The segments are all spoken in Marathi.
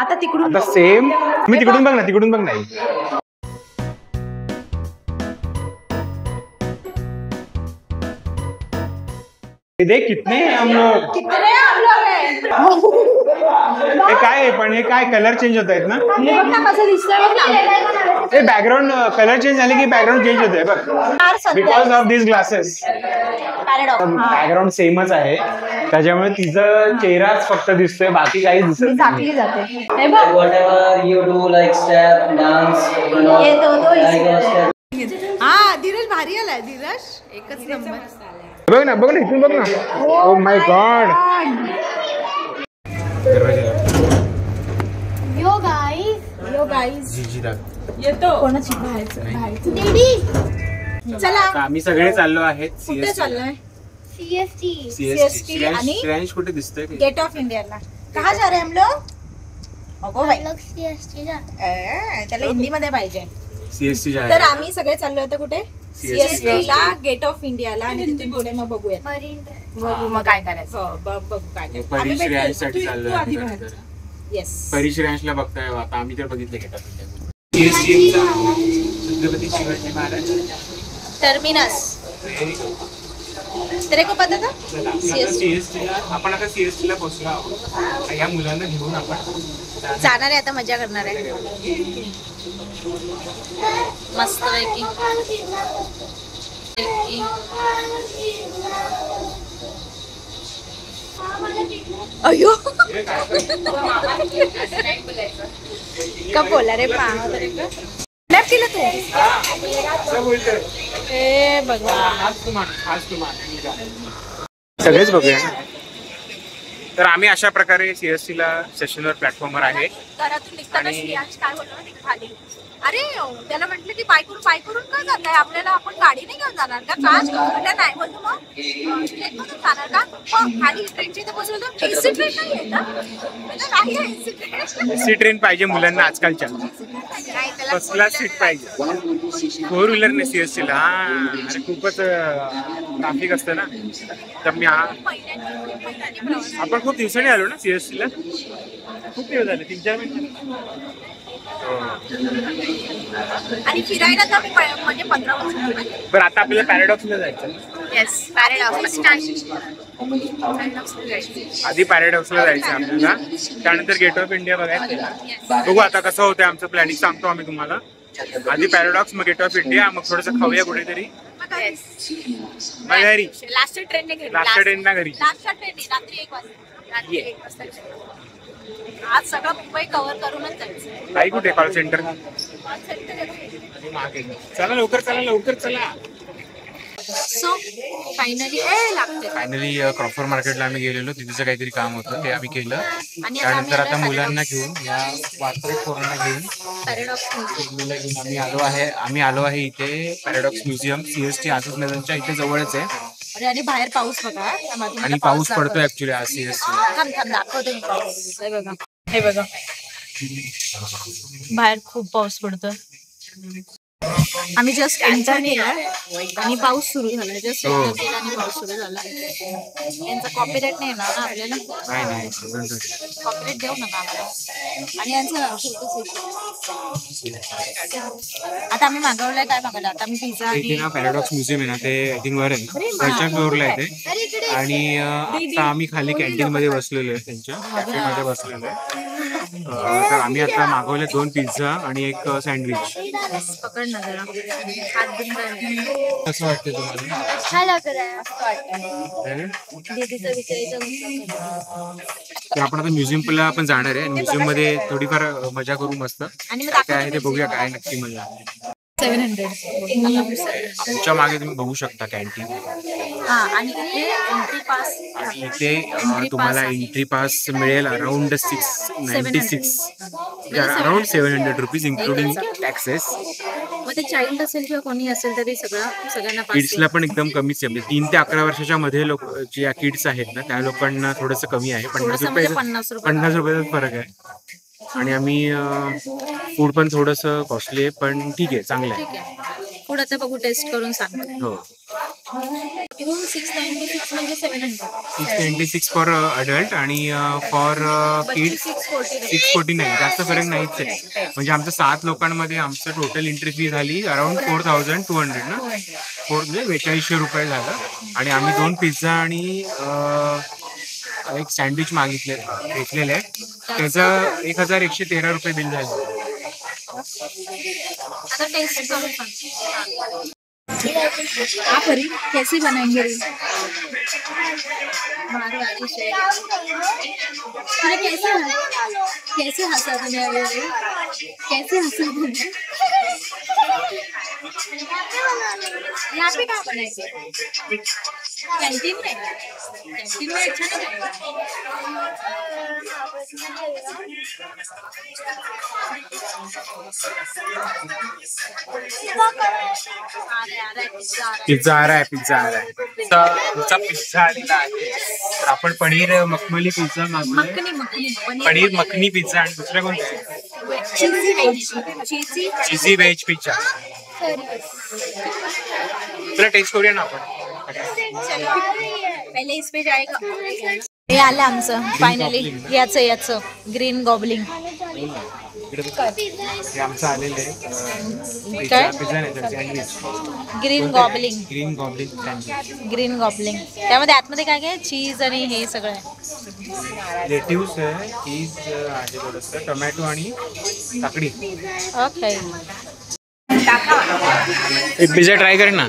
आता तिकडून सेम मी तिकडून बघ ना, तिकडून बघ नाही. देख कितने हम लोग हे काय पण हे काय कलर चेंज होत आहेत ना. हे बॅकग्राऊंड कलर चेंज झाले की बॅकग्राऊंड चेंज होत आहे बघ, because of this glasses. Background सेमच आहे त्याच्यामुळे तिचा चेहराच फक्त दिसतोय, बाकी काही दिसत नाही. झाकली जाते. हे बघ whatever you do like step dance ये दो धीरज भारी आलाय. धीरज एकच नंबर. बघ ना इथून बघ ना. Oh my God. Yo guys येतो कोणाची बाहेरचं दीदी. चला आम्ही सगळे चाललो आहेत. कुठे चाललोय? सीएसटी आणि फ्रेंच कुठे दिसतोय? गेट ऑफ इंडियाला. कहाँ जा रहे हम लोग? अगो भाई त्याला हिंदी मध्ये पाहिजे. सीएसटी तर आम्ही सगळे चाललो होतो कुठे? सीएसटी ला, गेट ऑफ इंडियाला. आणि तिथून पुढे मग बघूया, बघू मग काय करायचं. बघू काय परीश रँच साठी चाललोय. येस परीश रँचला बघताय आता. आम्ही तर बघितलं gate of India. CST Chhatrapati Shivaji Maharaj terminus. तेरे को पता था? सीएसटी ला आपण आता सीएसटी ला पोहोचलो आहोत. या मुलांना घेऊन आपण जाणार आहे, आता मजा करणार आहे मस्त पैकी. अयो कब बोला रे पा लॅप केलं तू? हे भगवान. सगळेच बघूया. तर आम्ही अशा प्रकारे सीएसटी ला स्टेशनवर प्लॅटफॉर्मवर आहे. घरातून निघताना श्रेयांश काय बोलला खाली, अरे त्याला म्हटलं की पाय करून का जात आहे आपल्याला, आपण गाडी नाही घेऊन जाणार का? काय नाही बोलतो. मग ट्रेन मधून जाणार का? मग खाली ट्रेनच्या इथे बसवलं. एसी ट्रेन नाही आहे का? एसी ट्रेन पाहिजे मुलांना आजकालच्या. फर्स्ट क्लास सीट पाहिजे. 4 व्हीलरने सीएसटी ला. अरे खूपच ट्रॅफिक असतं ना. तर मी आपण खूप दिवसांनी आलो ना सीएसटी ला. खूप दिवस झाले, 3-4 महिने. आणि फिरायला तर म्हणजे 15 वर्ष. बरं आता आपल्याला पॅराडॉक्सला जायचं. Yes paradox. आधी पॅराडॉक्सला जायचं आपल्याला, त्यानंतर गेट ऑफ इंडिया बघायचं. बघू आता कसं होतं आमचं प्लॅनिंग, सांगतो आम्ही तुम्हाला. आधी पॅराडॉक्स, मग गेट ऑफ इंडिया, मग थोडंसं खाऊया कुठेतरी. घरी लास्ट ट्रेन घरी. रात्री 1 वाजता. आज सगळं मुंबई कव्हर करूनच जायचं. काही कुठे कॉल सेंटर. चला लवकर चला. सो फायनली क्रॉफर्ड मार्केटला आम्ही गेलेलो. तिथेचं काहीतरी काम होतं, ते आम्ही केलं. त्यानंतर आता मुलांना घेऊन, या वात्रट पोरांना घेऊन आम्ही आलो आहे इथे पॅराडॉक्स म्युझियम. सीएसटी आझाद मैदानच्या इथे जवळच आहे. आणि बाहेर पाऊस बघा. आणि पाऊस पडतोय ऍक्च्युली आज सीएसटी. दाखवते मी पाऊस. हे बघा बाहेर खूप पाऊस पडतोय. आम्ही जस्ट एंटर केला आणि पाऊस सुरू झाला. जस्ट एंटर केला आणि पाऊस सुरू झाला. यांचा कॉपीराइट नाही येणार ना आपल्याला? नाही कॉपीराइट देऊ नका आम्हाला. आणि यांचं आता आम्ही मागवलंय. काय मागवलं आता आम्ही? पिझ्झा. पॅराडॉक्स म्युझियम आहे ना, ते आय थिंक वर आहे, वरच्या फ्लोअरला आहे ते. आणि आता आम्ही खाली कॅन्टीन मध्ये बसलेलो आहे, त्यांच्या कॅफेमध्ये बसलेलो आहे. तर आम्ही आता मागवले 2 पिझ्झा आणि 1 सँडविच. पकड ना जरा. कसं वाटतं तुम्हाला? आपण आता म्युझियमला आपण जाणार आहे. म्युझियम मध्ये थोडीफार मजा करू मस्त. काय आहे ते बघूया काय नक्की मजा. 700. तुमच्या मागे तुम्ही बघू शकता कॅन्टीन. आणि इथे तुम्हाला एंट्री पास मिळेल around 696, around 700 rupees including taxes. मग ते चाइल्ड असेल किंवा कोणी असेल तरी सगळ्यांना. किड्सला पण एकदम कमीच आहे. म्हणजे 3 ते 11 वर्षाच्या मध्ये लोक जे किड्स आहेत ना, त्या लोकांना थोडंसं कमी आहे. 50 रुपयाचा फरक आहे. आणि आम्ही फूड पण थोडंसं कॉस्टली आहे, पण ठीक आहे, चांगलं आहे. फूड आता बघू, टेस्ट करून सांग. हो. 696 म्हणजे 700. 626 फॉर अडल्ट आणि फॉर किड्स 649. जास्त फरक नाहीच आहे. म्हणजे आमचं 7 लोकांमध्ये आमचं टोटल एंट्री फी झाली अराउंड 4200 ना, म्हणजे 4200 रुपये झालं. आणि आम्ही 2 पिझ्झा आणि एक सँडविच घेतलेले आहे. त्याचं 1113 रुपये बिल झालं. आता टेस्ट करून सांग. आप हरी कैसे बनाएंगे? मारवाड़ी से अरे कैसे हंसा तुमने? कैसे हंसा तुमने? यहाँ पे कहाँ बनाएंगे? कैंटीन में अच्छा नहीं पिझ्झा आ रहा है. तुमचा पिझ्झा आलेला आहे. तर आपण पनीर मखमली पिझ्झा मागवला. पनीर मखनी पिझ्झा आणि दुसऱ्या कोणत्या? चीजी व्हेज पिझ्झा. तुला टेस्ट करूया ना आपण. पहिले इस पे जाएगा. हे आलं आमचं फायनली. याचं ग्रीन गॉबलिंग. हे आमचं आलेलं आहे काय? पिझ्झा नाही तर sandwich. Green gobbling sandwich. Green gobbling. त्यामध्ये आतमध्ये काय काय चीज आणि हे सगळं आहे. लेट्यूस आहे, चीज आहे थोडंसं, टोमॅटो आणि काकडी. ओके. एक पिझ्झा ट्राय कर ना.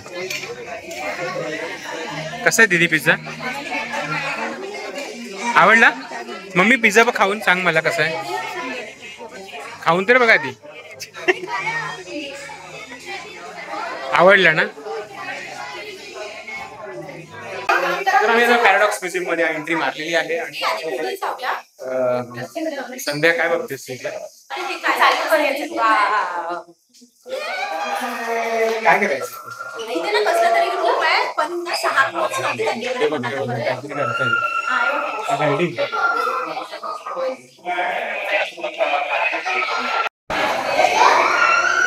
कसा आहे दीदी पिझ्झा? आवडला? मम्मी पिझ्झा खाऊन सांग मला कसा आहे. खाऊन तर बघा ती. आवडला ना? तर आम्ही आता पॅराडॉक्स म्युझियम मध्ये एंट्री मारलेली आहे. आणि संध्या काय बघतेस तिथे? काय करायचं?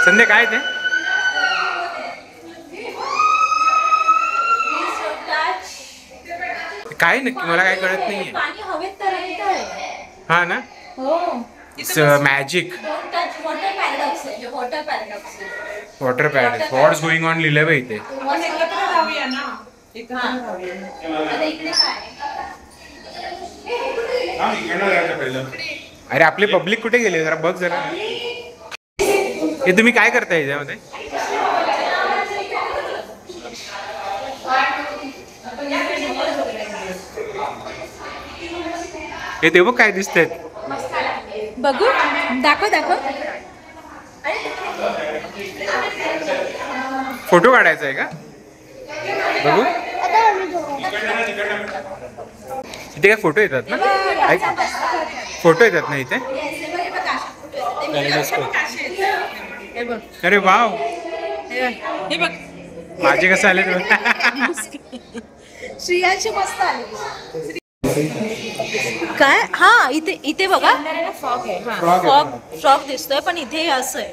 संध्या काय ते? काय नक्की मला काय कळत नाहीये. हा ना, it's magic. Water paradox. What's going on लिहिलंय बा इथे. अरे आपले पब्लिक कुठे गेले जरा बघ जरा. हे तुम्ही काय करताय याच्यामध्ये? हे ते बघ काय दिसतंय. बघू. दाखव. फोटो काढायचा आहे का? बघू. इथे काय फोटो येतात ना? फोटो येतात ना इथे? अरे वाव. हे बघ माझे कसं आले? श्रियांशी मस्त आले. काय? हा इथे बघा फ्रॉक दिसतोय पण इथे असं आहे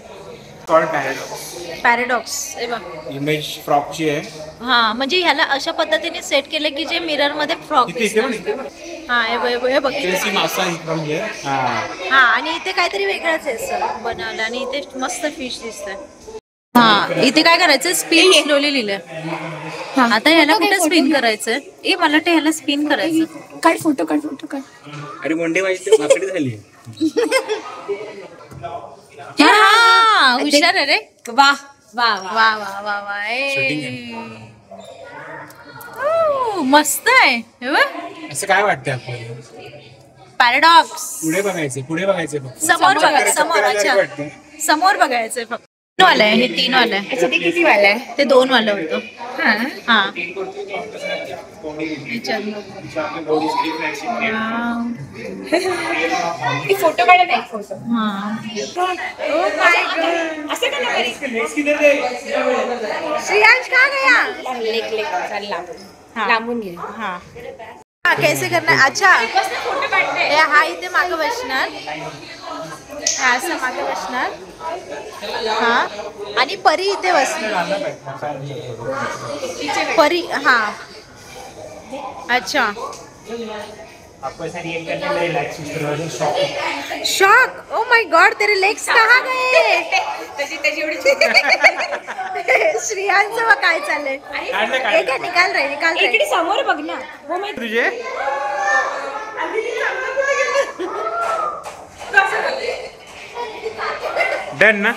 पॅराडॉक्स. हे बघ इमेज फ्रॉकची आहे. हा म्हणजे ह्याला अशा पद्धतीने सेट केलं की जे मिरर मध्ये फ्रॉक हा हे बघ. हा आणि इथे काहीतरी वेगळंच आहे बनवलं. आणि इथे मस्त फिश दिसतंय. हा इथे काय करायचं? स्पिन स्लोली लिहिलंय. आता ह्याला कुठे स्पिन करायचं? मला वाटतं ह्याला स्पिन करायचं. काढ फोटो काढ. अरे वनडे वाजली झाली. हा हुशार आहे रे. वाह मस्त आहे. असं काय वाटतंय आपल्याला? पॅराडॉक्स. पुढे बघायचं समोर बघायचंय फक्त. 3 वाला आहे. हे 3 वाला आहे. अच्छा, ते किती वाला आहे? ते 2 वाला होतं. हा फोटो काढत आहे. फोटो असं का नाही? श्रियांश का गया? लेक लांबून घे. हा कैसे करना है? अच्छा फोटो काढते. हा इथे मागं बसणार. असं मागं बसणार. हा आणि परी इथे बसणार. परी हा अच्छा आपको ऐसा रिएक्ट करने में relax shock. Oh my God, तेरे लेग्स कहाँ गए? तशी एवढी श्रेयांचं बघ काय चाललंय. हे काय निकाल रे. इकडे समोर बघ ना. हो माहिती तुझे डन ना.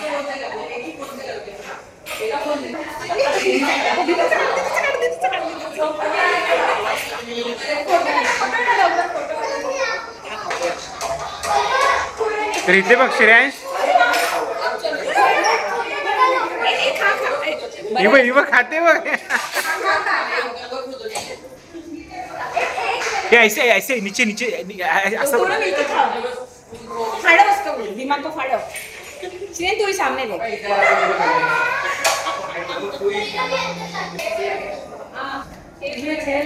तर इथे बघ श्रेयांश, ही बघ खाते बघ. हे ऐसे ऐसे नीचे नीचे असं फाड़ो उसको, दिमाग को फाड़ो. श्रेयन तू ही सामने देख.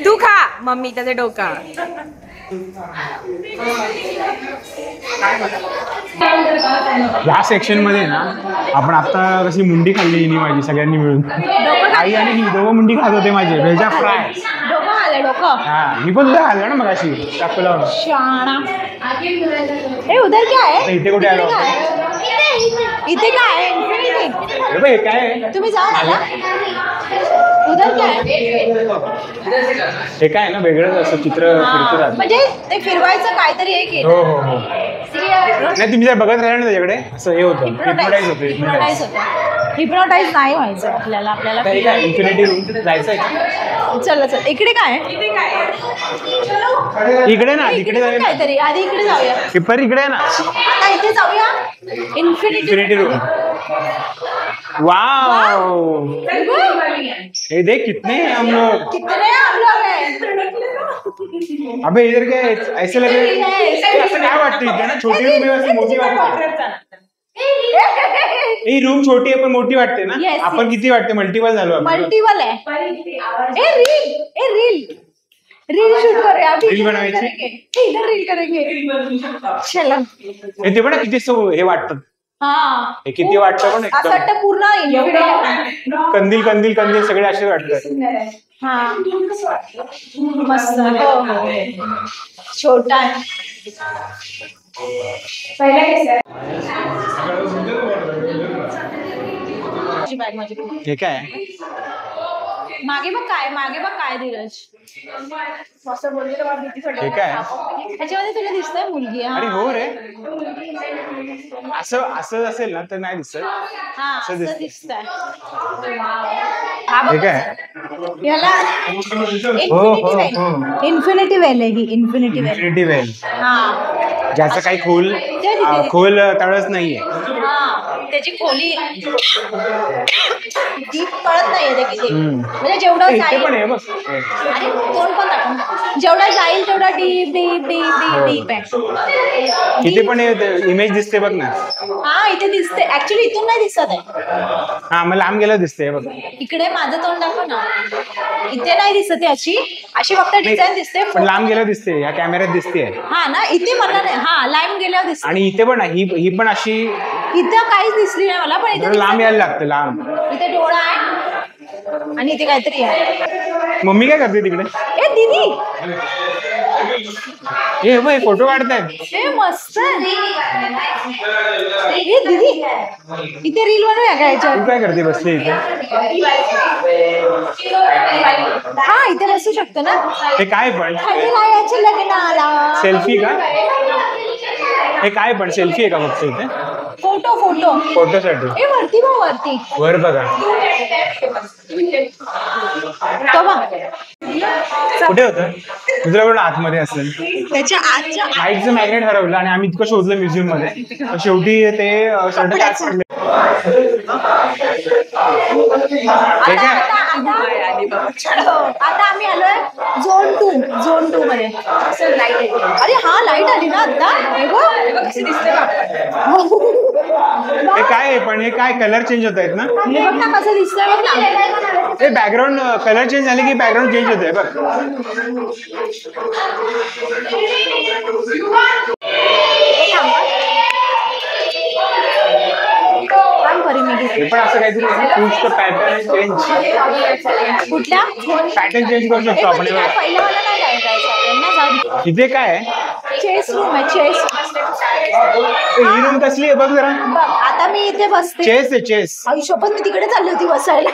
तू खा मम्मी त्याचं डोका. या सेक्शन मध्ये ना आपण आता कशी मुंडी खाल्ली हिनी माझी सगळ्यांनी मिळून. आई आणि ही दोघं मुंडी खात होते माझे भेजा फ्राय. डोकं आलं डोकं. हा मी पण तुला खाल्लं ना मग अशी टाकू लावून. शाणा. ए उधर काय आहे? इथे कुठे आलो? इथे काय आहे? इन्फिनिटी. हे काय आहे? तुम्ही जाऊन आला? उधर काय आहे? हे काय ना वेगळंच असं चित्र फिरत राहतं. म्हणजे ते फिरवायचं काहीतरी एक आहे. हो हो हो. नाही तुम्ही जर बघत राहिला ना त्याच्याकडे असं हे होतं, हिप्नोटाईज होतं. हिप्नोटाईज नाही व्हायचं आपल्याला. इन्फिनिटी रूम जायचं आहे. चल चल. इकडे काय आहे? इकडे ना तिकडे जाऊया. काहीतरी आधी इकडे जाऊया. पेपर इकडे आहे ना. आता इथे जाऊया. Infinity room. वाव, ये देख कितने हैं हम लोग. कितने हम लोग हैं? अबे इधर क्या है? ऐसे लगे असं काय वाटतं इथे ना, छोटी रूम आहे असं मोठी वाटते. ही रूम छोटी आहे पण मोठी वाटते ना. Yes, आपण किती वाटते मल्टिपल झालो आपण. मल्टीपल है. रील शूट करूया. रील बनवायची. इधर रील करेंगे. चला. ते पण किती हे वाटतं. हा हे किती वाटतं पण असं एकदम वाटतं पूर्ण कंदील कंदील कंदील सगळे असे वाटतात. हा मस्त. हो हो छोटा आहे. हे काय मागे बघ काय धीरज. हे काय त्याच्यामध्ये तुला दिसतंय मुलगी. अरे हो रे, असं असं असेल ना तर नाही दिसत. हा असं असं दिसतंय. दिसतंय. हे काय याला इन्फिनिटी वेल आहे ही. इन्फिनिटी वेल. इन्फिनिटी वेल. हा ज्याचं काही खोल तळच नाहीये. हा त्याची खोली डीप कळत नाहीये ते किती. म्हणजे जेवढं इथे जाईल. पण आहे बघ. अरे तोंड पण दाखव. जेवढा जाईल तेवढा deep deep deep deep deep आहे. इथे पण इमेज दिसते बघ ना. हा इथे दिसते. ऍक्च्युली इथून नाही दिसत आहे. हा मग लांब गेलं दिसते बघ. इकडे माझं तोंड दाखव ना. इथे नाही दिसत आहे. अशी फक्त डिझाईन दिसते. पण लांब गेलं दिसते. या कॅमेऱ्यात दिसते. हा ना इथे मला नाही. हा लाईन गेल्यावर दिसते. आणि इथे पण ही पण अशी इथं काहीच दिसली नाही मला. पण इथे लांब यायला लागतं. लांब इथे डोळा आहे आणि इथे काहीतरी आहे. मम्मी काय करते तिकडे? ए दीदी हे बाई फोटो काढतायत. ए मस्त. ए दीदी इथे रील बनवूया का याच्यावर? तू काय करते बसली इथे? हा इथे बसू शकतो ना. हे काय पण याच्या लग्नाला सेल्फी का? हे काय पण सेल्फी आहे का फक्त इथे? फोटो फोटोसाठी. ए वरती बघ वरती. वर बघा तो बघ कुठे होतं? तुझ्या पण आतमध्ये असेल. त्याच्या आजच्या लाईटचं मॅग्नेट हरवलं आणि आम्ही इतकं शोधलं म्युझियम मध्ये. शेवटी ते शर्ट त्याच पडले. आता आम्ही आलोय झोन 2 मध्ये. अरे हा लाईट आली ना आता. कशी दिसते हे काय आहे पण? हे काय कलर चेंज होत आहेत ना? हे बघ ना कसं दिसतंय बघ ना. हे बॅकग्राऊंड कलर चेंज झाले की बॅकग्राऊंड चेंज होत आहे बघ. काम करी मी. हे पण असं काहीतरी पुढचं पॅटर्न चेंज, कुठल्या पॅटर्न चेंज करू शकतो आपण. हे बघा. पहिलं मला नाही जायचं आपल्याला जाऊ. इथे काय आहे? चेस रूम आहे, चेस. ही रूम कसली आहे बघ जरा. बघ आता मी इथे बसते. चेस आहे, चेस. आयुष्यपत मी तिकडे चालली होती बसायला.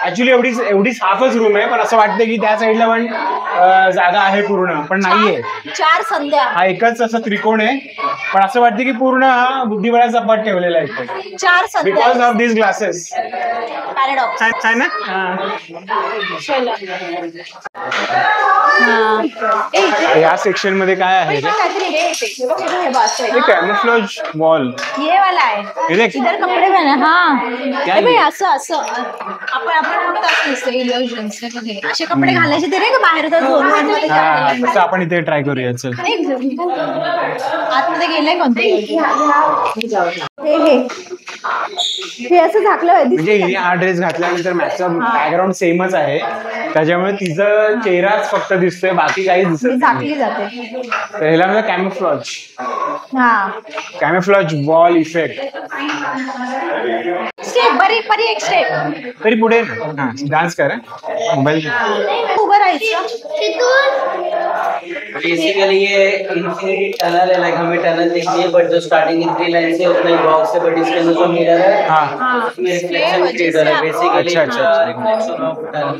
ऍक्च्युली एवढीच हाफच रूम आहे, पण असं वाटतं की त्या साईडला पण जागा आहे पूर्ण, पण नाहीये. 4 संध्या. हा एकच असा त्रिकोण आहे, पण असं वाटतं की पूर्ण हा बुद्धिबळाचा पट ठेवलेला आहे 4 Sandhya. Because of this glasses. Paradox. आहे ना. या सेक्शन मध्ये काय आहे रे? Camouflage wall. ये वाला आहे. इधर कपडे पहने. क्या भाई असं आपण म्हणतो असं इल्युजन्स असे कपडे घालायचे ते नाही का बाहेर तसं आपण इथे ट्राय करूया. चल आतमध्ये गेलंय कोणतं हे असं झाकलं म्हणजे हिने हा ड्रेस घातल्यानंतर मॅचचा बॅकग्राऊंड सेमच आहे, त्याच्यामुळे तिचं चेहराच फक्त दिसतोय, बाकी काही दिसत नाही. झाकली जाते. तर ह्याला म्हणजे camouflage. Camouflage wall effect. Step बरी एक स्टेप. तरी पुढे डान्स कर मोबाईल. उभं राहायचं. बेसिकली ये इंफिनिटी टनल है, लाइक हमें टनल दिखती है, बट जो स्टार्टिंग इन 3 लाइन से उतना ही बॉक्स है, बट इसके अंदर जो मिरर है उसमें रिफ्लेक्शन क्रिएट हो रहा है. Basically reflection of tunnel.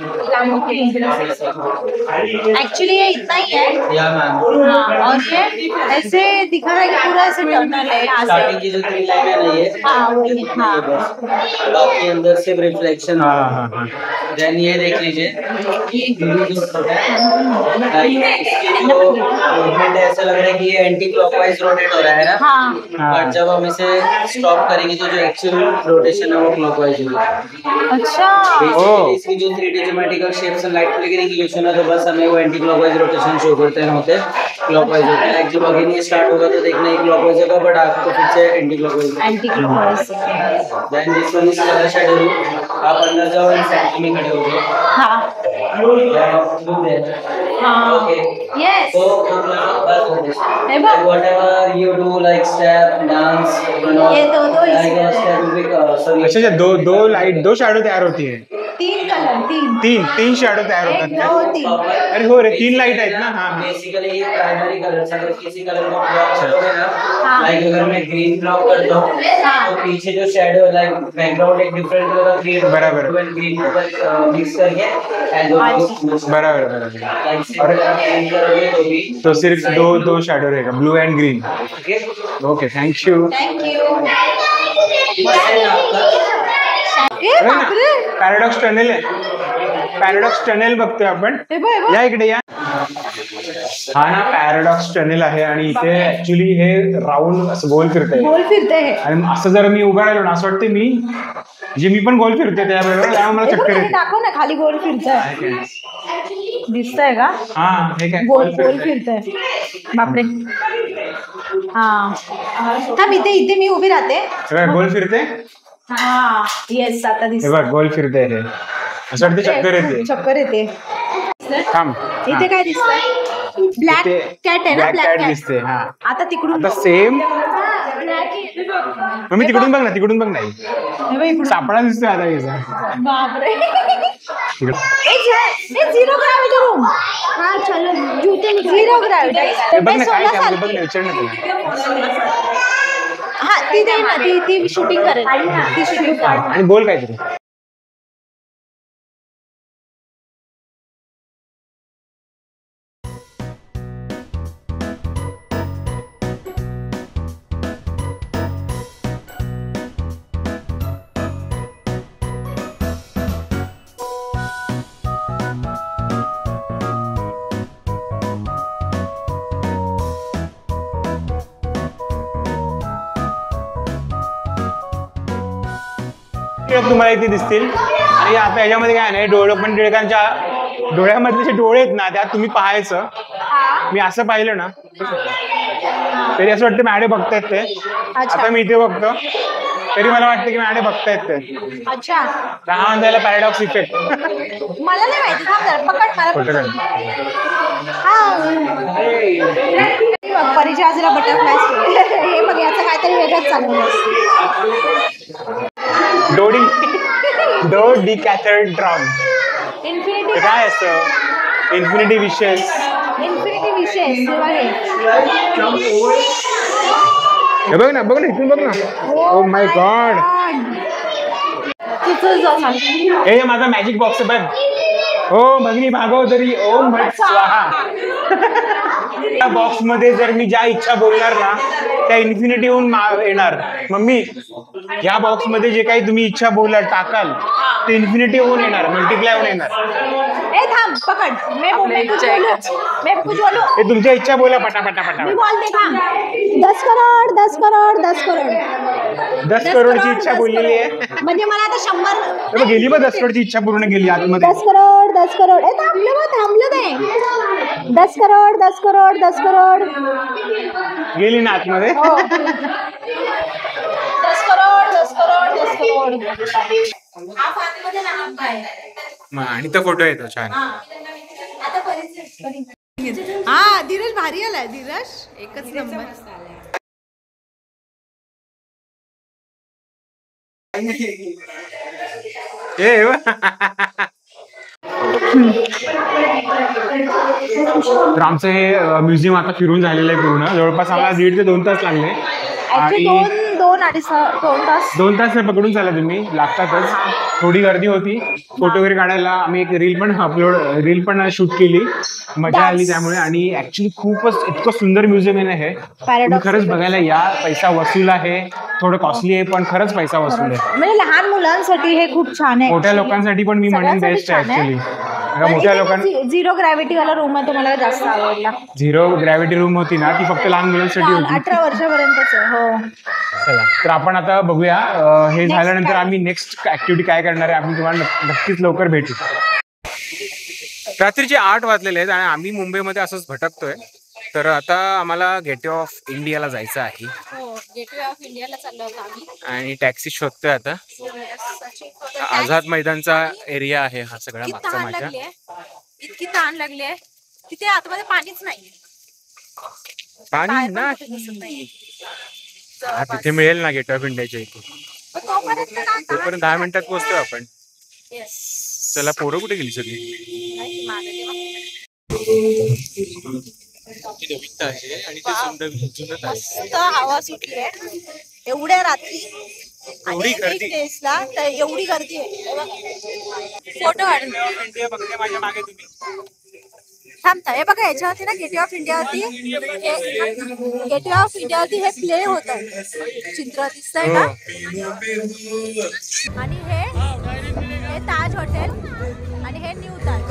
Actually ये इतना ही है. या मैम. और ये ऐसे दिखा रहा है कि पूरा ऐसे टनल है. स्टार्टिंग की जो 3 लाइन है ना ये, वही. बाकी अंदर सिर्फ रिफ्लेक्शन. देन ये देख लीजिए, मूवमेंट ऐसा लग रहा है कि ये एंटी क्लॉकवाइज रोटेट हो रहा है ना, बट जब हम इसे स्टॉप करेंगे तो जो एक्चुअल रोटेशन है वो क्लॉकवाइज होगी. अच्छा. बेसिकली इसकी जो 3D geometrical shapes end light flickering evolution है, तो बस हमें वो एंटी क्लॉकवाइज रोटेशन शो करते हैं, होते क्लॉकवाइज होते हैं. लाइक जब अगेन ये स्टार्ट होगा तो देखना एक क्लॉकवाइज होगा, बट आपको फिर से anti clockwise. Then this one is colour shadow room. आप अंदर जाओ एंड सेंटर में खड़े हो जाओ. Okay. Yes. So, whatever you do, like step, dance, you know, ये दो like a step will be, sorry. अच्छा, दो शॅडो तयार होतीये. 3 कलर. तीन शॅडो तयार होतात. 1 2 3. अरे हो रे, 3 लाईट आहेत ना. हाँ बेसिकली ये प्राइमरी कलर है. अगर किसी कलर को ब्लॉक करोगे ना, लाइक अगर मैं ग्रीन ब्लॉक करता हूँ तो पीछे जो शैडो है, लाइक बैकग्राउंड एक डिफरेंट कलर का क्रिएट. बराबर. ग्रीन को मिक्स करके बराबर. तो सिर्फ दो शैडो रहेगा, blue end green. Okay, thank you. Paradox tunnel आहे. पॅराडॉक्स टनेल बघतोय आपण. या इकडे या. हा ना पॅराडॉक्स टनेल आहे, आणि इथे ऍक्च्युली हे राऊंड असं गोल फिरतंय. आणि असं जर मी उभा राहिलो ना, असं वाटतं मी पण गोल फिरते त्याबरोबर. त्यामुळे मला चक्कर येते. दाखव ना खाली गोल फिरतंय. दिसतंय का? हा, हे काय गोल फिरतंय. बापरे. थांब इथे मी उभी राहते. गोल फिरते. येस आता हे दिसत. बघ गोल फिरते. हे असं वाटतं चक्कर येते. थांब. इथे काय दिसतंय? ब्लॅक कॅट आहे ना. ब्लॅक कॅट दिसते. हा, आता तिकडून आता सेम. मग मी तिकडून बघ ना. सापळा दिसतोय आता याचा. बापरे. 0 ग्रॅव्हिटी रूम. हा चलो जूते 0 ग्रॅव्हिटी. बघ ना काय बघ ना, विचार ना तुला. हा ती दे ना, ती शूटिंग करेल. ती शूटिंग आणि बोल काहीतरी. तुम्हाला इथे दिसतील. आणि आता याच्यामध्ये काय नाही, पण टिळकांच्या डोळ्यामधले जे डोळे आहेत ना, त्यात तुम्ही पाहायचं. मी असं पाहिलं ना तरी असं वाटतं मॅडे बघतायत ते. आता मी इथे बघतो तरी मला वाटतं की मॅडे बघतायत ते. अच्छा, हा त्याला पॅराडॉक्स इफेक्ट. मला नाही माहिती. पकड मला. परिचयाला बटरफ्लाय. हे बघ याचं काहीतरी वेगळंच चालू आहे. डोडी कॅथर ड्रम. इन्फिनिटी काय असतं? इन्फिनिटी विशेस. इन्फिनिटी विशेष हे बघ ना इथून बघ ना. Oh my God. हे माझा मॅजिक बॉक्स बघ. ओ भगिनी भागवतरी ओम भट स्वाहा. त्या बॉक्स मध्ये जर मी ज्या इच्छा बोलणार ना त्या इन्फिनिटी होऊन येणार. मम्मी या बॉक्स मध्ये जे काही तुम्ही इच्छा बोलाल टाकाल ते इन्फिनिटी होऊन येणार, मल्टिप्लाय होऊन येणार. ए थांब पकड. मैं कुछ बोलू. हे तुमच्या इच्छा बोला पटापटा. मी बोलते थांब. 10 करोड 10 करोड 10 करोड 10 करोडची इच्छा बोललेली आहे. म्हणजे मला आता 100 गेली मग 10 करोडची इच्छा पूर्ण केली आतमध्ये. 10 करोड 10 करोड. ए थांबलं ते. 10 करोड 10 करोड 10 करोड गेली ना आतमध्ये. 10 करोड 10 करोड 10 करोड. हा फातीमध्ये लहान काय आणि तो फोटो येतो छान. आता हा धीरज भारी आलाय. धीरज एकच नंबर. तर आमचं हे म्युझियम आता फिरून झालेलं आहे पूर्ण. जवळपास आम्हाला 1.5 ते 2 तास लागले. आणि 2 तास पकडून चाला तुम्ही, लागतातच. थोडी गर्दी होती. फोटो वगैरे काढायला आम्ही एक रील पण शूट केली. मजा आली त्यामुळे. आणि ऍक्च्युली खूपच इतकं सुंदर म्युझियम आहे ना हे. तुम्ही खरंच बघायला या. पैसा वसूल आहे. थोडं कॉस्टली आहे पण खरंच पैसा वसूल आहे. म्हणजे लहान मुलांसाठी हे खूप छान आहे. मोठ्या लोकांसाठी पण मी म्हणेन बेस्ट आहे ऍक्च्युली. मोठ्या लोकांना 0 ग्रॅव्हिटी वाला रूम आहे तो मला जास्त आवडला. 0 ग्रॅव्हिटी रूम होती ना ती फक्त लहान मुलांसाठी होती. 18 वर्षापर्यंतच. हो चला तर आपण आता बघूया. हे झाल्यानंतर आम्ही नेक्स्ट ऍक्टिव्हिटी काय करणार आहे आम्ही तुम्हाला नक्कीच लवकर भेटू. रात्रीचे 8 वाजलेले आहेत आणि आम्ही मुंबईमध्ये असंच भटकतोय. तर आता आम्हाला गेटवे ऑफ इंडियाला जायचं आहे. गेटवे ऑफ इंडियाला चाललो होतो आम्ही. आणि टॅक्सी शोधतोय आता. आझाद मैदानचा एरिया आहे हा सगळा मागचा माझ्या. इतकी तहान लागली आहे. तिथे आतमध्ये पाणीच नाही. पाणी नाही. हा तिथे मिळेल ना गेट ऑफ इंडियाच्या इथे. तोपर्यंत 10 मिनिटात पोहोचतोय आपण. चला पोरं कुठे गेली सगळी. मस्त हवा सुटली आहे एवढ्या रात्री. आणि टेस्टला तर एवढी गर्दी आहे. फोटो काढून माझ्या मागे तुम्ही थांबता. हे बघा याच्यावरती ना गेटवे ऑफ इंडियावरती गेटवे ऑफ इंडियावरती हे प्ले होत आहे. चित्र दिसतंय का. आणि हे ताज हॉटेल आणि हे न्यू ताज.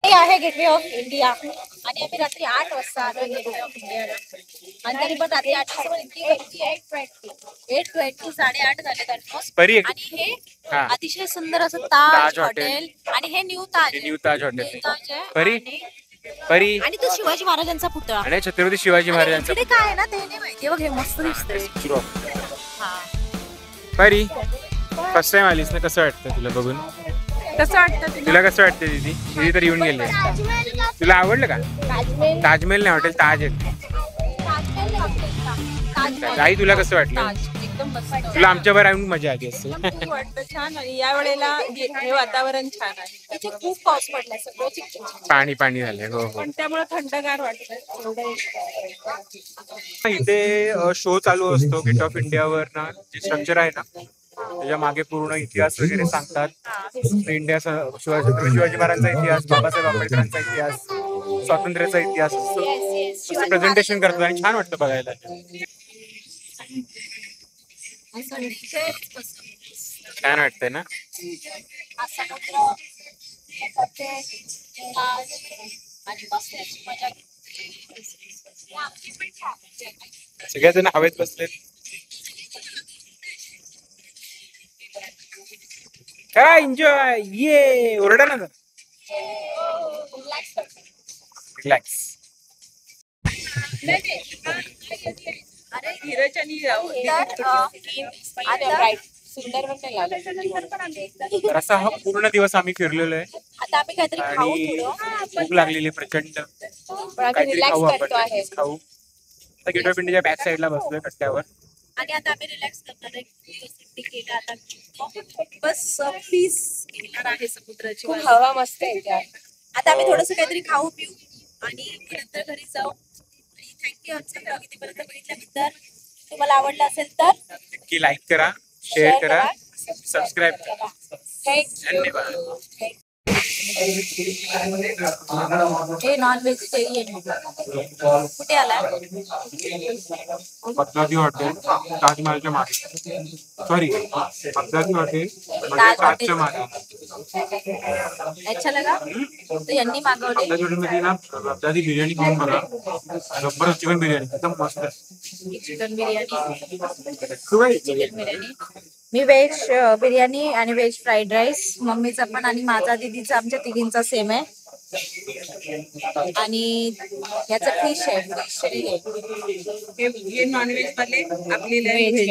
हे आहे गेटवे ऑफ इंडिया. आणि आम्ही रात्री 8 वाजता आलो गेटवे ऑफ इंडियाला. आणि तरी पण रात्री 8 वाजता इतकी गर्दी आहे. 8:20 8:30 झाले ऑलमोस्ट. आणि हे अतिशय सुंदर असं ताज हॉटेल. आणि हे न्यू ताज हॉटेल. परी आणि तो शिवाजी महाराजांचा पुतळा आणि छत्रपती शिवाजी महाराजांचा काय आहे ना ते नाही माहिती. बघ हे मस्त दिसतंय. परी फर्स्ट टाइम आलीस ना, कसं वाटतं तुला बघून. कसं वाटतं तुला कसं वाटतं दीदी. दीदी तर येऊन गेले. तुला आवडलं का. ताजमहल नाही हॉटेल ताज आहे. आई तुला कसं वाटलं. तुला आमच्या बरोबर येऊन मजा आली असेल. छान. आणि या वेळेला हे वातावरण छान आहे. इथे खूप पाऊस पडलाय. सगळं पाणी पाणी झालंय. हो हो. त्यामुळे थंडगार वाटतं. इथे शो चालू असतो गेट ऑफ इंडियावर ना. जे स्ट्रक्चर आहे ना त्याच्या मागे पूर्ण इतिहास वगैरे सांगतात. इंडिया शिवाजी महाराजांचा इतिहास, बाबासाहेब आंबेडकरांचा इतिहास, स्वातंत्र्याचा इतिहास असं प्रेझेंटेशन करतात आणि छान वाटतं बघायला. छान वाटतंय ना. सगळ्याजण हवेत बसलेत. काय एन्जॉय. ये ओरडा ना. रिलॅक्स. अरे धीरज आणि सुंदर तर असा हा पूर्ण दिवस आम्ही फिरलेलो आहे आता आम्ही काहीतरी खाऊ आणि थोडं. भूक लागलेली प्रचंड. काहीतरी खाऊ आपण खाऊ. आता गेटवे ऑफ इंडियाच्या बॅक साईडला बसलोय कट्ट्यावर. आणि आता आम्ही रिलॅक्स करणार आहे. सुट्टी केलं आता बस पीस घेणार आहे समुद्राची. खूप हवा मस्त आहे. आता आम्ही थोडस काहीतरी खाऊ पिऊ आणि नंतर घरी जाऊ. आणि थँक्यू आमचा ब्लॉग इथेपर्यंत बघितल्याबद्दल. तुम्हाला आवडला असेल तर नक्की लाईक करा, शेअर करा, सबस्क्राईब करा. धन्यवाद. हे नॉन व्हेजिटेरियन कुठे आला? बगदादी हॉटेल ताजमहलच्या मागे. सॉरी, बगदादी हॉटेल ताजच्या मागे. अच्छा लगा तो यांनी मागवले. बगदादी हॉटेलमध्ये ना बगदादी बिर्याणी खाऊन बघा. जबरदस्त चिकन बिर्याणी एकदम मस्त. चिकन बिर्याणी. तू काय? चिकन बिर्याणी. मी व्हेज बिर्याणी आणि व्हेज फ्राईड राईस. मम्मीचा पण आणि माझा दीदीचा आमच्या तिघींचा सेम आहे. आणि याचं फिश आहे. फिश हे नॉनव्हेज वाले आपली व्हेज.